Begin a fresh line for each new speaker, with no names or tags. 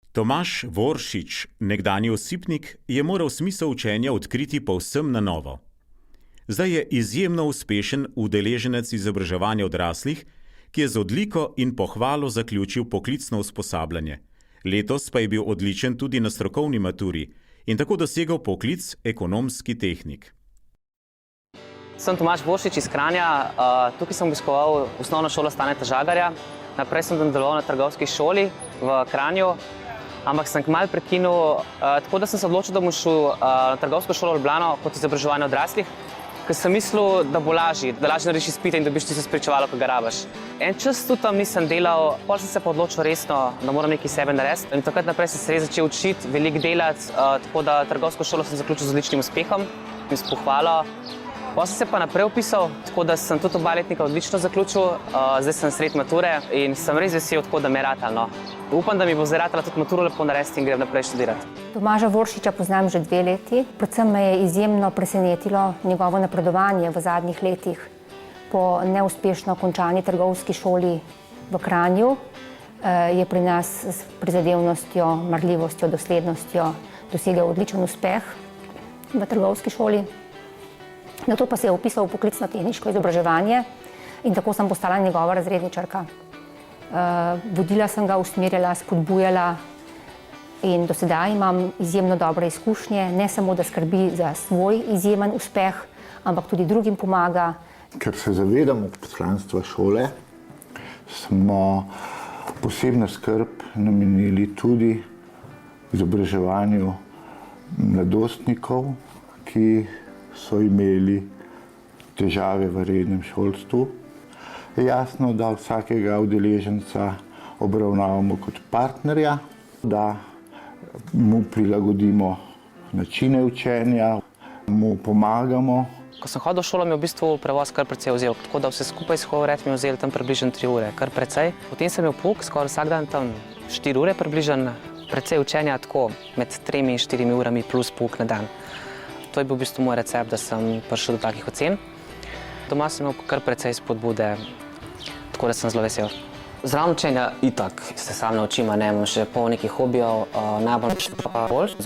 Tomaž Voršič, nekdanji osipnik, je moral smisel učenja odkriti povsem na novo. Zdaj je izjemno uspešen udeleženec izobraževanja odraslih, ki je z odliko in pohvalo zaključil poklicno usposabljanje. Letos pa je bil odličen tudi na strokovni maturi in tako dosegel poklic ekonomski tehnik.
Sem Tomaž Voršič iz Kranja. Tukaj sem obiskoval osnovno šolo Staneta Žagarja. Naprej sem deloval na trgovski šoli v Kranju, ampak sem kmalu prekinil, tako da sem se odločil, da bom šel na trgovsko šolo v Ljubljano kot izobraževanje odraslih, ker sem mislil, da bo lažje, da lažje narediš izpite in dobiš tisto spričevalo, ki ga rabiš. En čas tudi tam nisem delal, potem sem se pa odločil resno, da moram nekaj sebe narediti. In takrat naprej sem se res začel učiti, veliko delati, tako da trgovsko šolo sem zaključil z odličnim uspehom in s pohvalo. Potem sem se pa naprej vpisal, tako da sem tudi oba letnika odlično zaključil, zdaj sem sredi mature in sem res vesel, tako da me je ratalo. Upam, da mi bo zdaj ratala tudi maturo lepo narediti in grem naprej študirati.
Tomaža Voršiča poznam že 2 leti. Predvsem me je izjemno presenetilo njegovo napredovanje v zadnjih letih. Po neuspešno končani trgovski šoli v Kranju je pri nas s prizadevnostjo, marljivostjo, doslednostjo dosegel odličen uspeh v trgovski šoli. Nato pa se je vpisal v poklicno tehniško izobraževanje in tako sem postala njegova razredničarka. Vodila sem ga, usmerjala, spodbujala in do sedaj imam izjemno dobre izkušnje, ne samo da skrbi za svoj izjemen uspeh, ampak tudi drugim pomaga.
Ker se zavedamo poslanstva šole, smo posebno skrb namenili tudi izobraževanju mladostnikov, ki so imeli težave v rednem šolstvu. Je jasno, da vsakega udeleženca obravnavamo kot partnerja, da mu prilagodimo načine učenja, mu pomagamo.
Ko sem hodil v šolo, mi je v bistvu prevoz kar precej vzel, tako da vse skupaj mi je vzelo tam približno 3 ure, kar precej. Potem sem imel pouk, skoraj vsak dan tam 4 ure približno, precej učenja tako med 3 in 4 urami plus pouk na dan. To je bil v bistvu moj recept, da sem prišel do takih ocen. Doma sem imel kar precej spodbude, tako da sem zelo vesel. Zraven učenja itak se sam naučim, imam še pol nekih hobijev, najbolj pa bolj